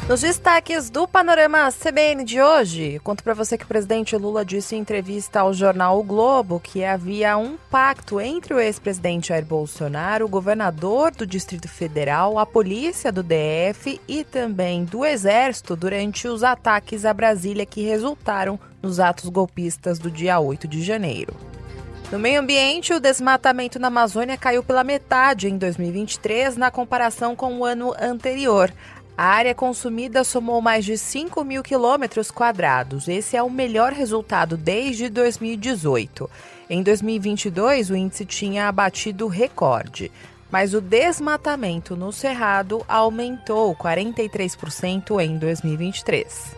Nos destaques do Panorama CBN de hoje, conto para você que o presidente Lula disse em entrevista ao jornal O Globo que havia um pacto entre o ex-presidente Jair Bolsonaro, o governador do Distrito Federal, a polícia do DF e também do Exército durante os ataques a Brasília que resultaram nos atos golpistas do dia 8 de janeiro. No meio ambiente, o desmatamento na Amazônia caiu pela metade em 2023 na comparação com o ano anterior. A área consumida somou mais de 5 mil quilômetros quadrados. Esse é o melhor resultado desde 2018. Em 2022, o índice tinha batido recorde. Mas o desmatamento no Cerrado aumentou 43% em 2023.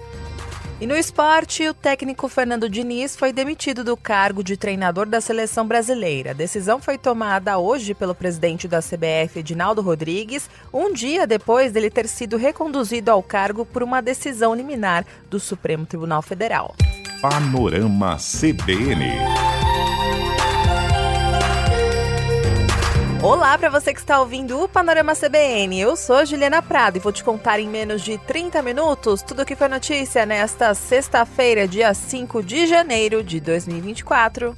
E no esporte, o técnico Fernando Diniz foi demitido do cargo de treinador da seleção brasileira. A decisão foi tomada hoje pelo presidente da CBF, Edinaldo Rodrigues, um dia depois dele ter sido reconduzido ao cargo por uma decisão liminar do Supremo Tribunal Federal. Panorama CBN. Olá para você que está ouvindo o Panorama CBN. Eu sou Juliana Prado e vou te contar em menos de 30 minutos tudo o que foi notícia nesta sexta-feira, dia 5 de janeiro de 2024.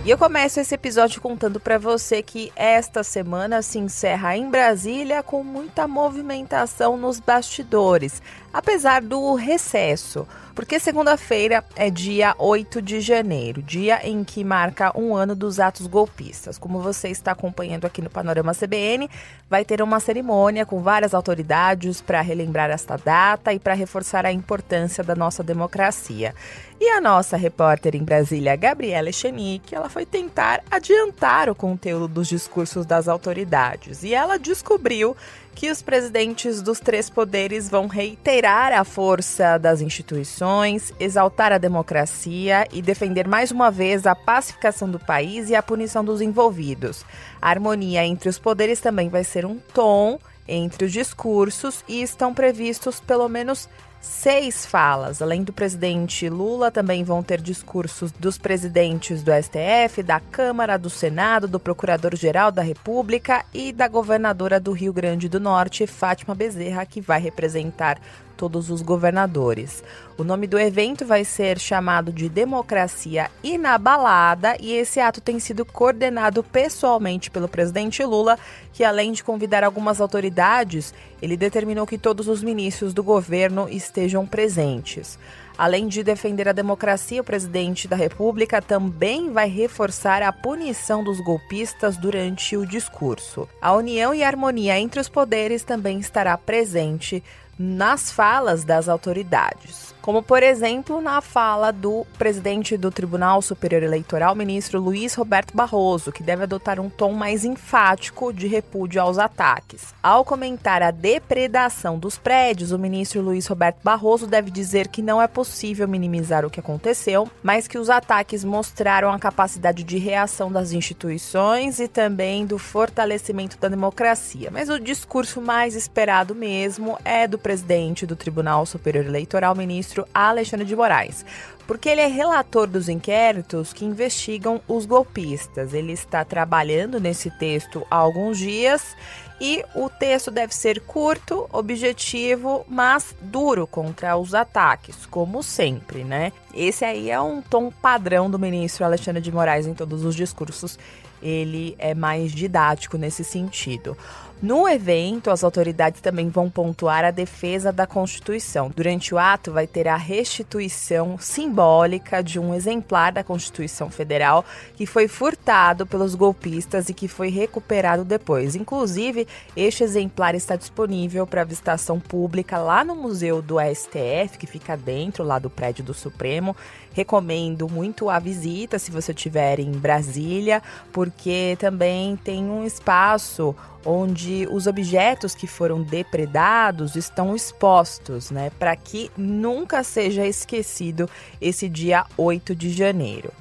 E eu começo esse episódio contando para você que esta semana se encerra em Brasília com muita movimentação nos bastidores, apesar do recesso, porque segunda-feira é dia 8 de janeiro, dia em que marca um ano dos atos golpistas. Como você está acompanhando aqui no Panorama CBN, vai ter uma cerimônia com várias autoridades para relembrar esta data e para reforçar a importância da nossa democracia. E a nossa repórter em Brasília, Gabriela Echenique, ela foi tentar adiantar o conteúdo dos discursos das autoridades. E ela descobriu que os presidentes dos três poderes vão reiterar a força das instituições, exaltar a democracia e defender mais uma vez a pacificação do país e a punição dos envolvidos. A harmonia entre os poderes também vai ser um tom entre os discursos e estão previstos pelo menos 6 falas. Além do presidente Lula, também vão ter discursos dos presidentes do STF, da Câmara, do Senado, do Procurador-Geral da República e da governadora do Rio Grande do Norte, Fátima Bezerra, que vai representar todos os governadores. O nome do evento vai ser chamado de Democracia Inabalada e esse ato tem sido coordenado pessoalmente pelo presidente Lula, que além de convidar algumas autoridades, ele determinou que todos os ministros do governo estejam presentes. Além de defender a democracia, o presidente da República também vai reforçar a punição dos golpistas durante o discurso. A união e a harmonia entre os poderes também estará presente nas falas das autoridades, como por exemplo na fala do presidente do Tribunal Superior Eleitoral, ministro Luiz Roberto Barroso, que deve adotar um tom mais enfático de repúdio aos ataques. Ao comentar a depredação dos prédios, o ministro Luiz Roberto Barroso deve dizer que não é possível minimizar o que aconteceu, mas que os ataques mostraram a capacidade de reação das instituições e também do fortalecimento da democracia. Mas o discurso mais esperado mesmo é do presidente do Tribunal Superior Eleitoral, ministro Alexandre de Moraes, porque ele é relator dos inquéritos que investigam os golpistas. Ele está trabalhando nesse texto há alguns dias e o texto deve ser curto, objetivo, mas duro contra os ataques, como sempre, né? Esse aí é um tom padrão do ministro Alexandre de Moraes em todos os discursos. Ele é mais didático nesse sentido. No evento, as autoridades também vão pontuar a defesa da Constituição. Durante o ato, vai ter a restituição simbólica de um exemplar da Constituição Federal que foi furtado pelos golpistas e que foi recuperado depois. Inclusive, este exemplar está disponível para visitação pública lá no Museu do STF, que fica dentro lá do prédio do Supremo. Recomendo muito a visita se você estiver em Brasília, porque também tem um espaço onde os objetos que foram depredados estão expostos, né, para que nunca seja esquecido esse dia 8 de janeiro.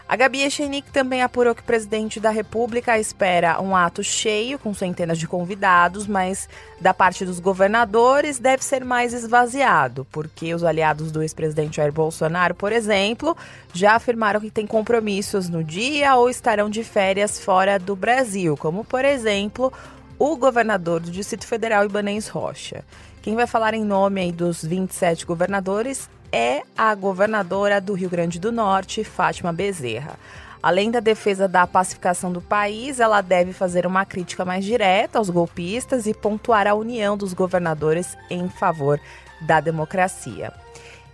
A Gabi Echenique também apurou que o presidente da República espera um ato cheio, com centenas de convidados, mas da parte dos governadores deve ser mais esvaziado, porque os aliados do ex-presidente Jair Bolsonaro, por exemplo, já afirmaram que têm compromissos no dia ou estarão de férias fora do Brasil, como, por exemplo, o governador do Distrito Federal, Ibanez Rocha. Quem vai falar em nome aí dos 27 governadores é a governadora do Rio Grande do Norte, Fátima Bezerra. Além da defesa da pacificação do país, ela deve fazer uma crítica mais direta aos golpistas e pontuar a união dos governadores em favor da democracia.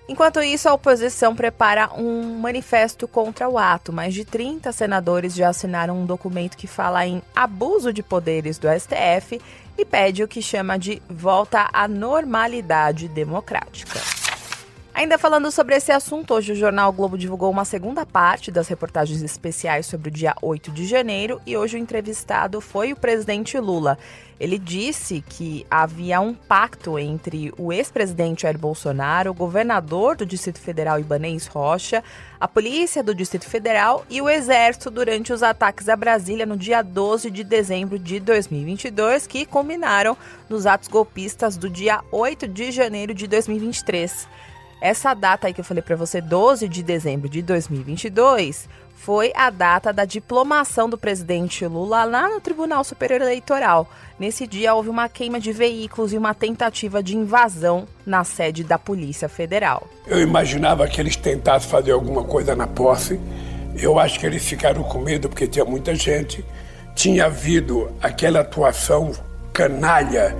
Enquanto isso, a oposição prepara um manifesto contra o ato. Mais de 30 senadores já assinaram um documento que fala em abuso de poderes do STF e pede o que chama de volta à normalidade democrática. Ainda falando sobre esse assunto, hoje o jornal o Globo divulgou uma segunda parte das reportagens especiais sobre o dia 8 de janeiro e hoje o entrevistado foi o presidente Lula. Ele disse que havia um pacto entre o ex-presidente Jair Bolsonaro, o governador do Distrito Federal Ibanez Rocha, a polícia do Distrito Federal e o Exército durante os ataques a Brasília no dia 12 de dezembro de 2022, que culminaram nos atos golpistas do dia 8 de janeiro de 2023. Essa data aí que eu falei para você, 12 de dezembro de 2022, foi a data da diplomação do presidente Lula lá no Tribunal Superior Eleitoral. Nesse dia houve uma queima de veículos e uma tentativa de invasão na sede da Polícia Federal. Eu imaginava que eles tentassem fazer alguma coisa na posse. Eu acho que eles ficaram com medo porque tinha muita gente. Tinha havido aquela atuação canalha,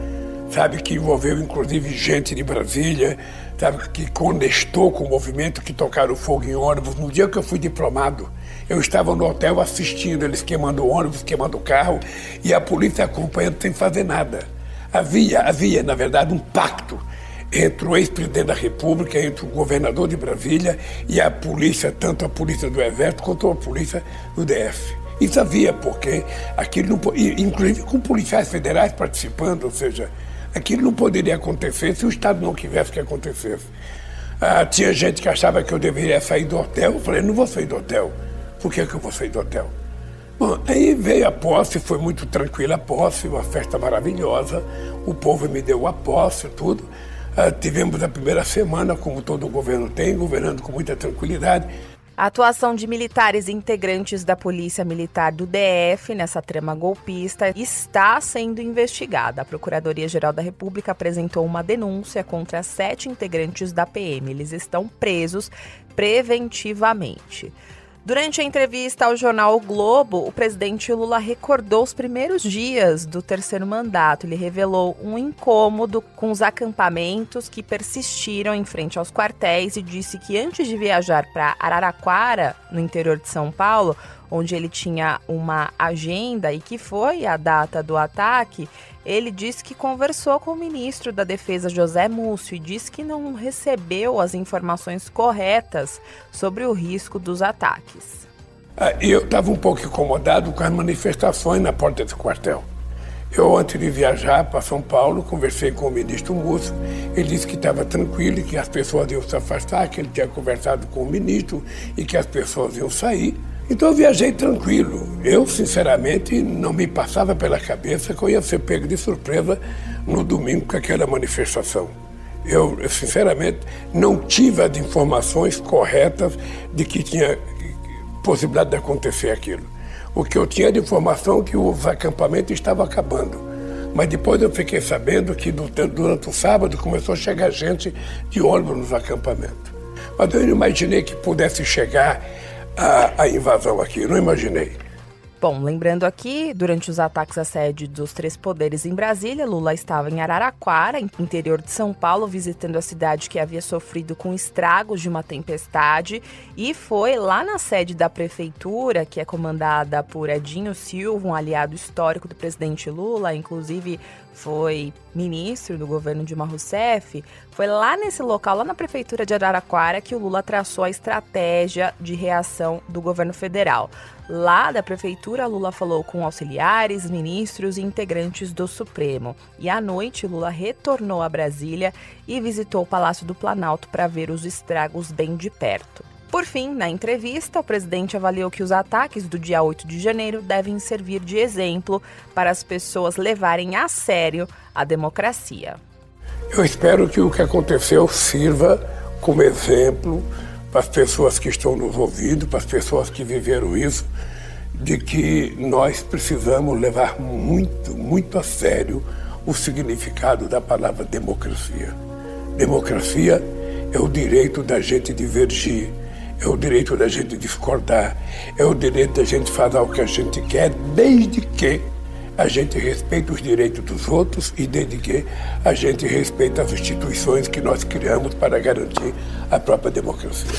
sabe, que envolveu inclusive gente de Brasília, sabe, que contestou com o movimento, que tocaram fogo em ônibus. No dia que eu fui diplomado, eu estava no hotel assistindo eles queimando ônibus, queimando carro, e a polícia acompanhando sem fazer nada. Havia, na verdade, um pacto entre o ex-presidente da República, entre o governador de Brasília e a polícia, tanto a polícia do Exército quanto a polícia do DF. Isso havia, porque aquilo não, inclusive com policiais federais participando, ou seja, aquilo não poderia acontecer se o Estado não quisesse que acontecesse. Tinha gente que achava que eu deveria sair do hotel. Eu falei, não vou sair do hotel. Por que eu vou sair do hotel? Bom, aí veio a posse, foi muito tranquila a posse, uma festa maravilhosa. O povo me deu a posse, tudo. Tivemos a primeira semana, como todo governo tem, governando com muita tranquilidade. A atuação de militares e integrantes da Polícia Militar do DF nessa trama golpista está sendo investigada. A Procuradoria-Geral da República apresentou uma denúncia contra 7 integrantes da PM. Eles estão presos preventivamente. Durante a entrevista ao jornal O Globo, o presidente Lula recordou os primeiros dias do terceiro mandato. Ele revelou um incômodo com os acampamentos que persistiram em frente aos quartéis e disse que antes de viajar para Araraquara, no interior de São Paulo, onde ele tinha uma agenda e que foi a data do ataque, ele disse que conversou com o ministro da Defesa, José Múcio, e disse que não recebeu as informações corretas sobre o risco dos ataques. Eu estava um pouco incomodado com as manifestações na porta do quartel. Eu, antes de viajar para São Paulo, conversei com o ministro Múcio. Ele disse que estava tranquilo e que as pessoas iam se afastar, que ele tinha conversado com o ministro e que as pessoas iam sair. Então eu viajei tranquilo. Eu, sinceramente, não me passava pela cabeça que eu ia ser pego de surpresa no domingo com aquela manifestação. Eu, sinceramente, não tive as informações corretas de que tinha possibilidade de acontecer aquilo. O que eu tinha de informação é que os acampamentos estavam acabando. Mas depois eu fiquei sabendo que durante o sábado começou a chegar gente de ônibus nos acampamentos. Mas eu não imaginei que pudesse chegar a invasão aqui, não imaginei. Bom, lembrando aqui, durante os ataques à sede dos 3 poderes em Brasília, Lula estava em Araraquara, interior de São Paulo, visitando a cidade que havia sofrido com estragos de uma tempestade, e foi lá na sede da prefeitura, que é comandada por Edinho Silva, um aliado histórico do presidente Lula, inclusive foi ministro do governo Dilma Rousseff. Foi lá nesse local, lá na prefeitura de Araraquara, que o Lula traçou a estratégia de reação do governo federal. Lá da prefeitura, Lula falou com auxiliares, ministros e integrantes do Supremo. E à noite, Lula retornou a Brasília e visitou o Palácio do Planalto para ver os estragos bem de perto. Por fim, na entrevista, o presidente avaliou que os ataques do dia 8 de janeiro devem servir de exemplo para as pessoas levarem a sério a democracia. Eu espero que o que aconteceu sirva como exemplo para as pessoas que estão nos ouvindo, para as pessoas que viveram isso, de que nós precisamos levar muito a sério o significado da palavra democracia. Democracia é o direito da gente divergir, é o direito da gente discordar, é o direito da gente fazer o que a gente quer, desde que a gente respeita os direitos dos outros e desde que a gente respeita as instituições que nós criamos para garantir a própria democracia.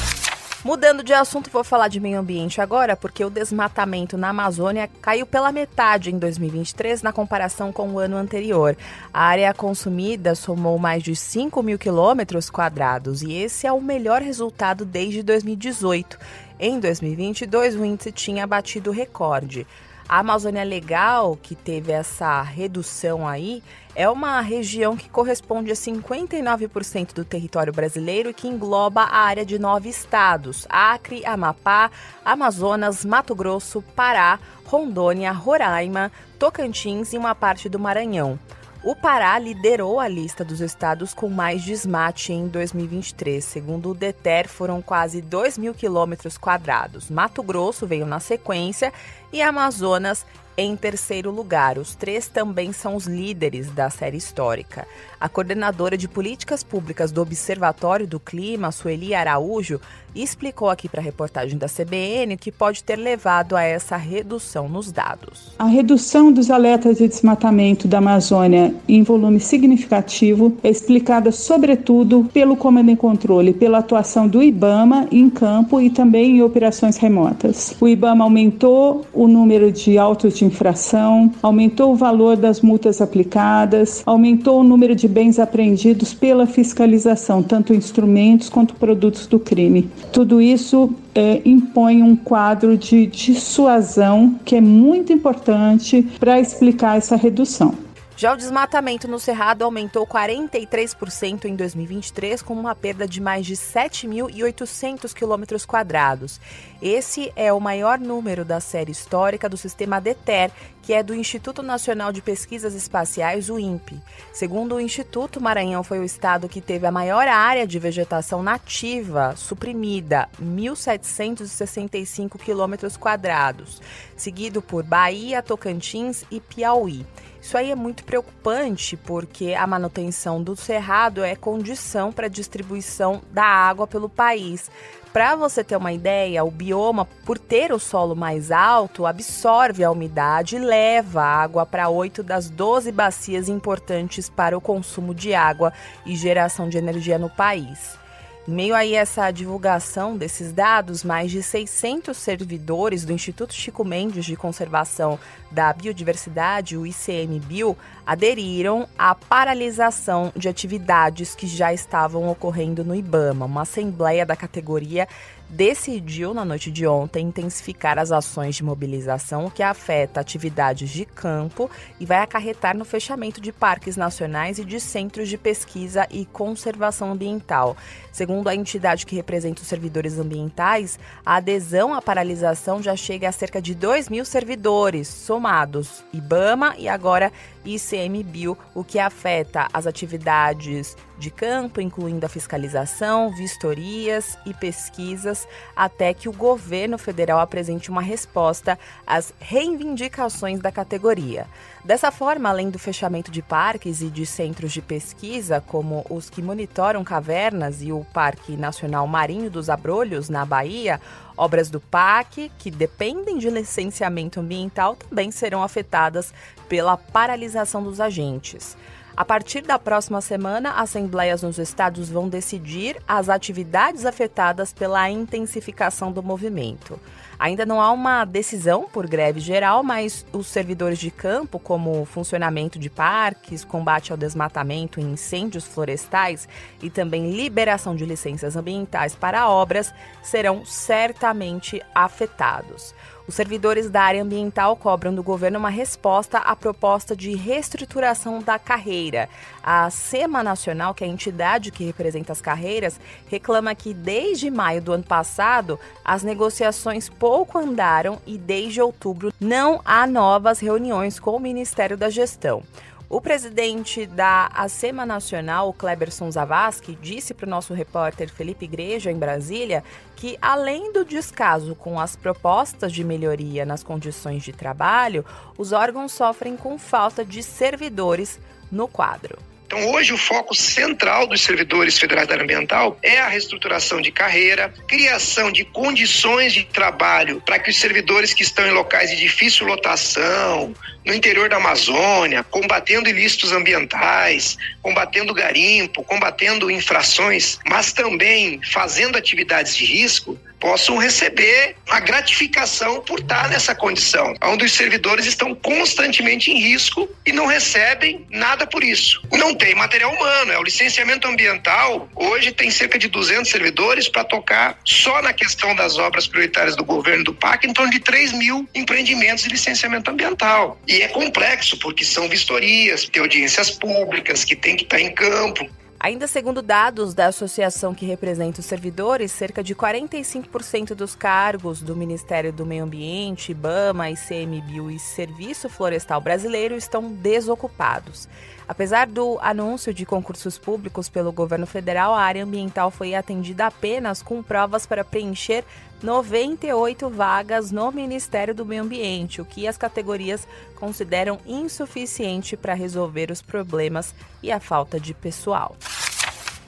Mudando de assunto, vou falar de meio ambiente agora, porque o desmatamento na Amazônia caiu pela metade em 2023 na comparação com o ano anterior. A área consumida somou mais de 5 mil quilômetros quadrados e esse é o melhor resultado desde 2018. Em 2022, o índice tinha batido recorde. A Amazônia Legal, que teve essa redução aí, é uma região que corresponde a 59% do território brasileiro e que engloba a área de 9 estados: Acre, Amapá, Amazonas, Mato Grosso, Pará, Rondônia, Roraima, Tocantins e uma parte do Maranhão. O Pará liderou a lista dos estados com mais desmate em 2023. Segundo o DETER, foram quase 2 mil quilômetros quadrados. Mato Grosso veio na sequência e Amazonas em terceiro lugar. Os três também são os líderes da série histórica. A coordenadora de políticas públicas do Observatório do Clima, Sueli Araújo, explicou aqui para a reportagem da CBN o que pode ter levado a essa redução nos dados. A redução dos alertas de desmatamento da Amazônia em volume significativo é explicada sobretudo pelo comando e controle, pela atuação do IBAMA em campo e também em operações remotas. O IBAMA aumentou o número de autos de infração, aumentou o valor das multas aplicadas, aumentou o número de bens apreendidos pela fiscalização, tanto instrumentos quanto produtos do crime. Tudo isso impõe um quadro de dissuasão que é muito importante para explicar essa redução. Já o desmatamento no Cerrado aumentou 43% em 2023, com uma perda de mais de 7.800 quilômetros quadrados. Esse é o maior número da série histórica do sistema DETER, que é do Instituto Nacional de Pesquisas Espaciais, o INPE. Segundo o Instituto, Maranhão foi o estado que teve a maior área de vegetação nativa suprimida, 1.765 quilômetros quadrados, seguido por Bahia, Tocantins e Piauí. Isso aí é muito preocupante porque a manutenção do cerrado é condição para a distribuição da água pelo país. Para você ter uma ideia, o bioma, por ter o solo mais alto, absorve a umidade e leva a água para 8 das 12 bacias importantes para o consumo de água e geração de energia no país. Em meio a essa divulgação desses dados, mais de 600 servidores do Instituto Chico Mendes de Conservação da Biodiversidade, o ICMBio, aderiram à paralisação de atividades que já estavam ocorrendo no IBAMA. Uma assembleia da categoria decidiu, na noite de ontem, intensificar as ações de mobilização, o que afeta atividades de campo e vai acarretar no fechamento de parques nacionais e de centros de pesquisa e conservação ambiental. Segundo a entidade que representa os servidores ambientais, a adesão à paralisação já chega a cerca de 2 mil servidores, somados IBAMA e agora ICMBio, o que afeta as atividades de campo, incluindo a fiscalização, vistorias e pesquisas, até que o governo federal apresente uma resposta às reivindicações da categoria. Dessa forma, além do fechamento de parques e de centros de pesquisa, como os que monitoram cavernas e o Parque Nacional Marinho dos Abrolhos, na Bahia, obras do PAC, que dependem de licenciamento ambiental, também serão afetadas pela paralisação dos agentes. A partir da próxima semana, assembleias nos estados vão decidir as atividades afetadas pela intensificação do movimento. Ainda não há uma decisão por greve geral, mas os servidores de campo, como funcionamento de parques, combate ao desmatamento e incêndios florestais e também liberação de licenças ambientais para obras, serão certamente afetados. Os servidores da área ambiental cobram do governo uma resposta à proposta de reestruturação da carreira. A SEMA Nacional, que é a entidade que representa as carreiras, reclama que desde maio do ano passado as negociações pouco andaram e desde outubro não há novas reuniões com o Ministério da Gestão. O presidente da ACEMA Nacional, Cleberson Zavascki, disse para o nosso repórter Felipe Igreja, em Brasília, que além do descaso com as propostas de melhoria nas condições de trabalho, os órgãos sofrem com falta de servidores no quadro. Então, hoje, o foco central dos servidores federais da área ambiental é a reestruturação de carreira, criação de condições de trabalho para que os servidores que estão em locais de difícil lotação, no interior da Amazônia, combatendo ilícitos ambientais, combatendo garimpo, combatendo infrações, mas também fazendo atividades de risco, possam receber a gratificação por estar nessa condição, onde os servidores estão constantemente em risco e não recebem nada por isso. Não tem material humano, o licenciamento ambiental hoje tem cerca de 200 servidores para tocar só na questão das obras prioritárias do governo do PAC, em torno de 3 mil empreendimentos de licenciamento ambiental. E é complexo, porque são vistorias, tem audiências públicas que tem que estar em campo. Ainda segundo dados da associação que representa os servidores, cerca de 45% dos cargos do Ministério do Meio Ambiente, IBAMA, ICMBio e Serviço Florestal Brasileiro estão desocupados. Apesar do anúncio de concursos públicos pelo governo federal, a área ambiental foi atendida apenas com provas para preencher 98 vagas no Ministério do Meio Ambiente, o que as categorias consideram insuficiente para resolver os problemas e a falta de pessoal.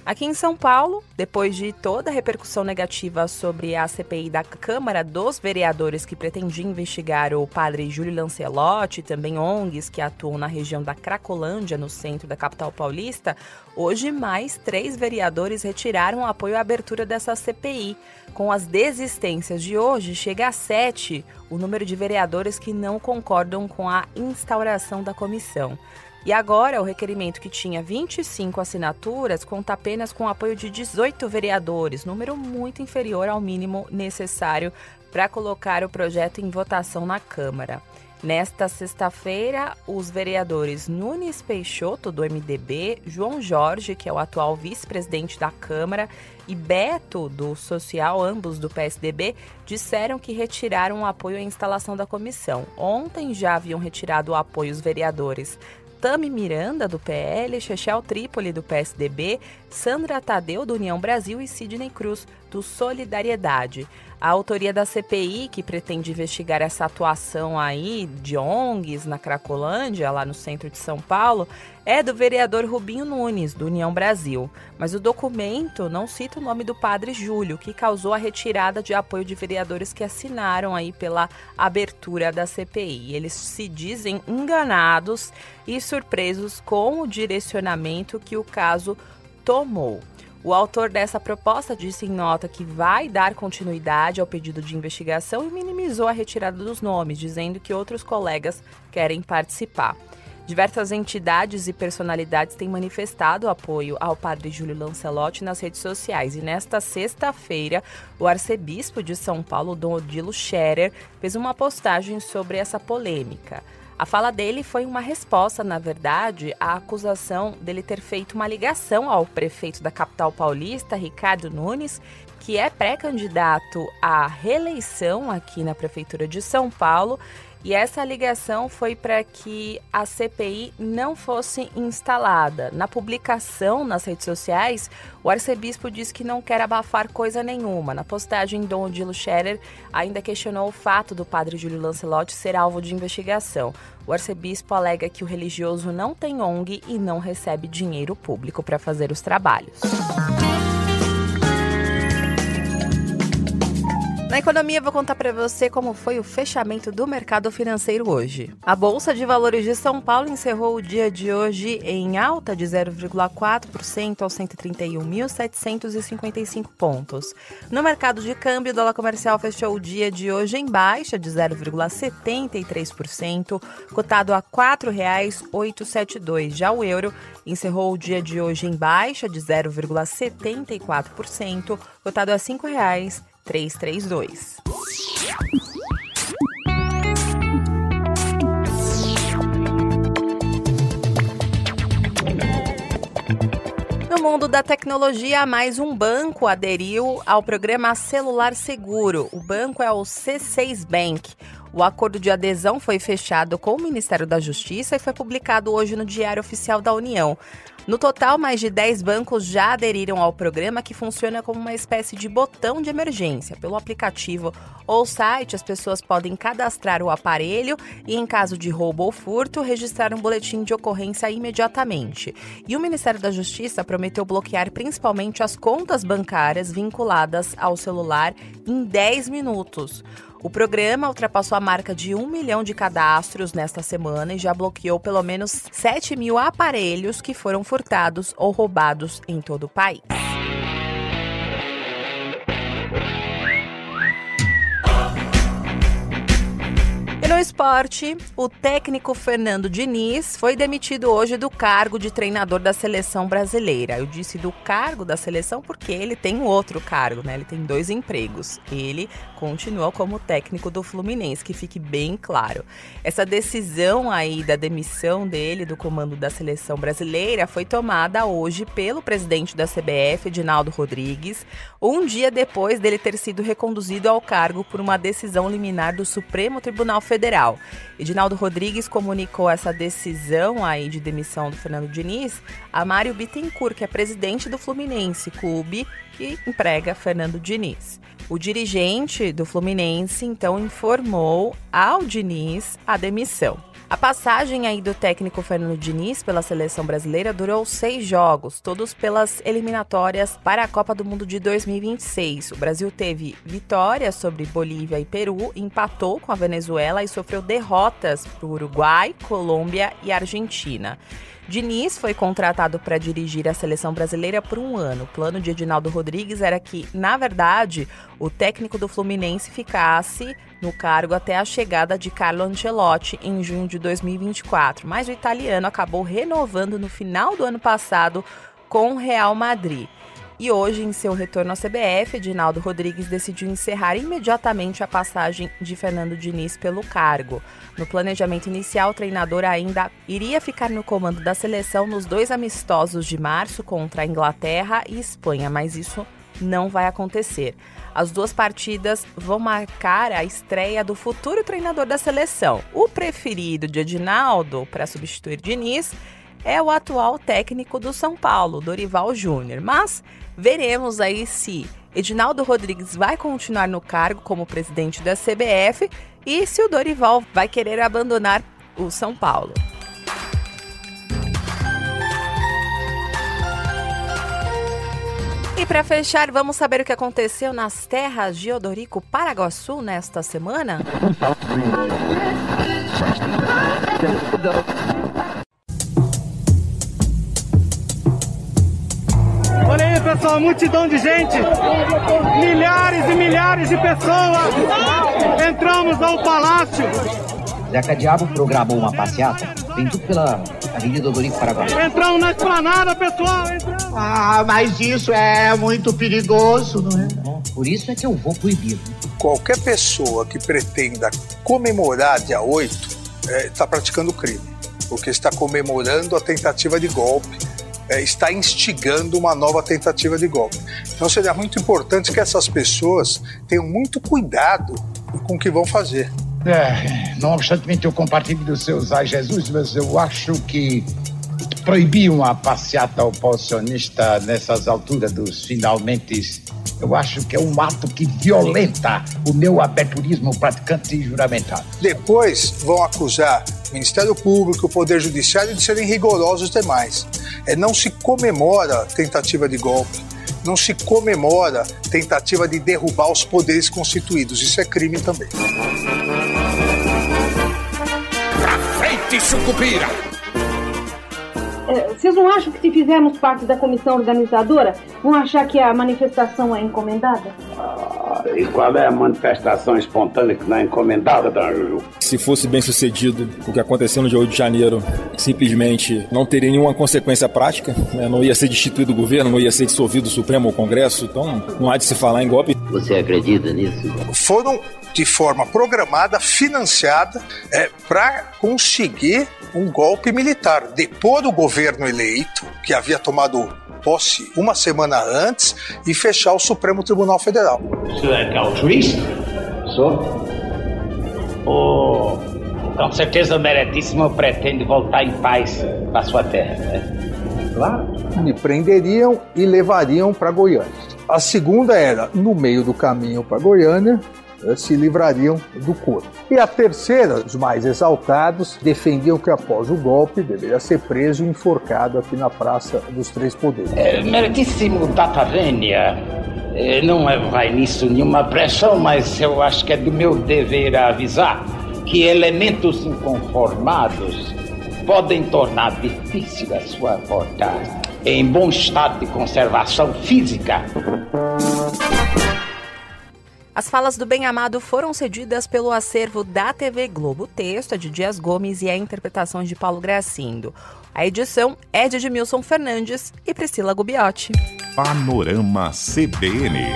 Aqui em São Paulo, depois de toda a repercussão negativa sobre a CPI da Câmara dos Vereadores que pretendia investigar o padre Júlio Lancelotti e também ONGs que atuam na região da Cracolândia, no centro da capital paulista, hoje mais 3 vereadores retiraram o apoio à abertura dessa CPI. Com as desistências de hoje, chega a 7 o número de vereadores que não concordam com a instauração da comissão. E agora, o requerimento que tinha 25 assinaturas conta apenas com o apoio de 18 vereadores, número muito inferior ao mínimo necessário para colocar o projeto em votação na Câmara. Nesta sexta-feira, os vereadores Nunes Peixoto, do MDB, João Jorge, que é o atual vice-presidente da Câmara, e Beto, do Social, ambos do PSDB, disseram que retiraram o apoio à instalação da comissão. Ontem já haviam retirado o apoio os vereadores Tami Miranda, do PL, Chechel Trípoli, do PSDB, Sandra Tadeu, do União Brasil e Sidney Cruz, do Solidariedade. A autoria da CPI, que pretende investigar essa atuação aí de ONGs na Cracolândia, lá no centro de São Paulo, é do vereador Rubinho Nunes, do União Brasil. Mas o documento não cita o nome do padre Júlio, que causou a retirada de apoio de vereadores que assinaram aí pela abertura da CPI. Eles se dizem enganados e surpresos com o direcionamento que o caso tomou. O autor dessa proposta disse em nota que vai dar continuidade ao pedido de investigação e minimizou a retirada dos nomes, dizendo que outros colegas querem participar. Diversas entidades e personalidades têm manifestado apoio ao padre Júlio Lancelotti nas redes sociais e nesta sexta-feira o arcebispo de São Paulo, Dom Odilo Scherer, fez uma postagem sobre essa polêmica. A fala dele foi uma resposta, na verdade, à acusação dele ter feito uma ligação ao prefeito da capital paulista, Ricardo Nunes, que é pré-candidato à reeleição aqui na Prefeitura de São Paulo. E essa ligação foi para que a CPI não fosse instalada. Na publicação nas redes sociais, o arcebispo disse que não quer abafar coisa nenhuma. Na postagem, Dom Odilo Scherer ainda questionou o fato do padre Júlio Lancelotti ser alvo de investigação. O arcebispo alega que o religioso não tem ONG e não recebe dinheiro público para fazer os trabalhos. Na economia, vou contar para você como foi o fechamento do mercado financeiro hoje. A Bolsa de Valores de São Paulo encerrou o dia de hoje em alta de 0,4% aos 131.755 pontos. No mercado de câmbio, o dólar comercial fechou o dia de hoje em baixa de 0,73%, cotado a R$ 4,872. Já o euro encerrou o dia de hoje em baixa de 0,74%, cotado a R$ 5,332. no mundo da tecnologia, mais um banco aderiu ao programa Celular Seguro. O banco é o C6 Bank. O acordo de adesão foi fechado com o Ministério da Justiça e foi publicado hoje no Diário Oficial da União. No total, mais de 10 bancos já aderiram ao programa, que funciona como uma espécie de botão de emergência. Pelo aplicativo ou site, as pessoas podem cadastrar o aparelho e, em caso de roubo ou furto, registrar um boletim de ocorrência imediatamente. E o Ministério da Justiça prometeu bloquear principalmente as contas bancárias vinculadas ao celular em 10 minutos. O programa ultrapassou a marca de 1 milhão de cadastros nesta semana e já bloqueou pelo menos 7 mil aparelhos que foram furtados ou roubados em todo o país. No esporte, o técnico Fernando Diniz foi demitido hoje do cargo de treinador da seleção brasileira. Eu disse do cargo da seleção porque ele tem outro cargo, né? Ele tem 2 empregos. Ele continua como técnico do Fluminense, que fique bem claro. Essa decisão aí da demissão dele do comando da seleção brasileira foi tomada hoje pelo presidente da CBF, Edinaldo Rodrigues, um dia depois dele ter sido reconduzido ao cargo por uma decisão liminar do Supremo Tribunal Federal. Edinaldo Rodrigues comunicou essa decisão aí de demissão do Fernando Diniz a Mário Bittencourt, que é presidente do Fluminense, clube que emprega Fernando Diniz. O dirigente do Fluminense, então, informou ao Diniz a demissão. A passagem aí do técnico Fernando Diniz pela seleção brasileira durou 6 jogos, todos pelas eliminatórias para a Copa do Mundo de 2026. O Brasil teve vitórias sobre Bolívia e Peru, empatou com a Venezuela e sofreu derrotas para o Uruguai, Colômbia e Argentina. Diniz foi contratado para dirigir a seleção brasileira por 1 ano. O plano de Edinaldo Rodrigues era que, na verdade, o técnico do Fluminense ficasse no cargo até a chegada de Carlo Ancelotti em junho de 2024. Mas o italiano acabou renovando no final do ano passado com o Real Madrid. E hoje, em seu retorno à CBF, Edinaldo Rodrigues decidiu encerrar imediatamente a passagem de Fernando Diniz pelo cargo. No planejamento inicial, o treinador ainda iria ficar no comando da seleção nos 2 amistosos de março contra a Inglaterra e Espanha, mas isso não vai acontecer. As 2 partidas vão marcar a estreia do futuro treinador da seleção. O preferido de Edinaldo para substituir Diniz é o atual técnico do São Paulo, Dorival Júnior. Mas veremos aí se Edinaldo Rodrigues vai continuar no cargo como presidente da CBF e se o Dorival vai querer abandonar o São Paulo. E para fechar, vamos saber o que aconteceu nas terras de Odorico Paraguaçu nesta semana? Olha aí, pessoal, multidão de gente, milhares e milhares de pessoas. Entramos ao palácio. Zeca Diabo programou uma passeata, vem tudo pela Avenida Odorico Paraguaçu. Entramos na esplanada, pessoal. Entramos. Ah, mas isso é muito perigoso, não é? Por isso é que eu vou proibir. Qualquer pessoa que pretenda comemorar dia 8 está praticando crime, porque está comemorando a tentativa de golpe, está instigando uma nova tentativa de golpe. Então seria muito importante que essas pessoas tenham muito cuidado com o que vão fazer. Não obstante, eu compartilho dos seus ai Jesus, mas eu acho que proibir uma passeata oposicionista nessas alturas dos finalmente, eu acho que é um ato que violenta o meu aberturismo praticante e juramentado. Depois vão acusar o Ministério Público, o Poder Judiciário de serem rigorosos demais. Não se comemora tentativa de golpe, não se comemora tentativa de derrubar os poderes constituídos. Isso é crime também. Pra frente, Sucupira! Vocês não acham que se fizermos parte da comissão organizadora, vão achar que a manifestação é encomendada? E qual é a manifestação espontânea que não é encomendada, dona Juju? Se fosse bem sucedido o que aconteceu no dia 8 de janeiro, simplesmente não teria nenhuma consequência prática, né? Não ia ser destituído o governo, não ia ser dissolvido o Supremo ou o Congresso, então não há de se falar em golpe. Você acredita nisso? Foram de forma programada, financiada, para conseguir um golpe militar, depor o governo eleito, que havia tomado posse uma semana antes e fechar o Supremo Tribunal Federal. O senhor é o juiz? Sou. Com certeza o Meritíssimo pretende voltar em paz para sua terra, né? Claro. Me prenderiam e levariam para Goiânia. A segunda era, no meio do caminho para Goiânia, se livrariam do corpo. E a terceira, os mais exaltados, defendiam que após o golpe deveria ser preso e enforcado aqui na Praça dos Três Poderes. Meritíssimo Data Vênia, não vai nisso nenhuma pressão, mas eu acho que é do meu dever avisar que elementos inconformados podem tornar difícil a sua vontade em bom estado de conservação física. As falas do bem-amado foram cedidas pelo acervo da TV Globo. O texto é de Dias Gomes e a interpretação de Paulo Gracindo. A edição é de Edmilson Fernandes e Priscila Gubiotti. Panorama CBN.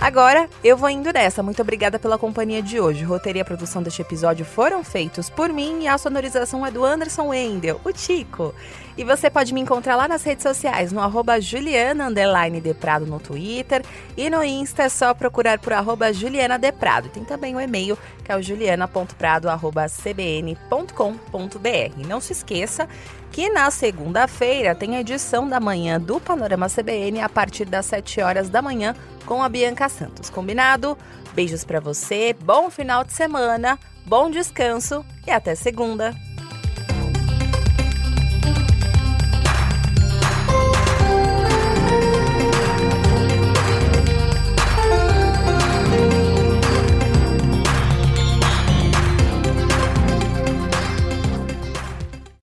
Agora, eu vou indo nessa. Muito obrigada pela companhia de hoje. O roteiro e a produção deste episódio foram feitos por mim e a sonorização é do Anderson Wendel, o Tico. E você pode me encontrar lá nas redes sociais, no @Juliana_Deprado no Twitter e no Insta é só procurar por @JulianaDeprado. Tem também o e-mail, que é o juliana.prado@cbn.com.br. Não se esqueça que na segunda-feira tem a edição da manhã do Panorama CBN a partir das 7 horas da manhã com a Bianca Santos. Combinado? Beijos pra você, bom final de semana, bom descanso e até segunda.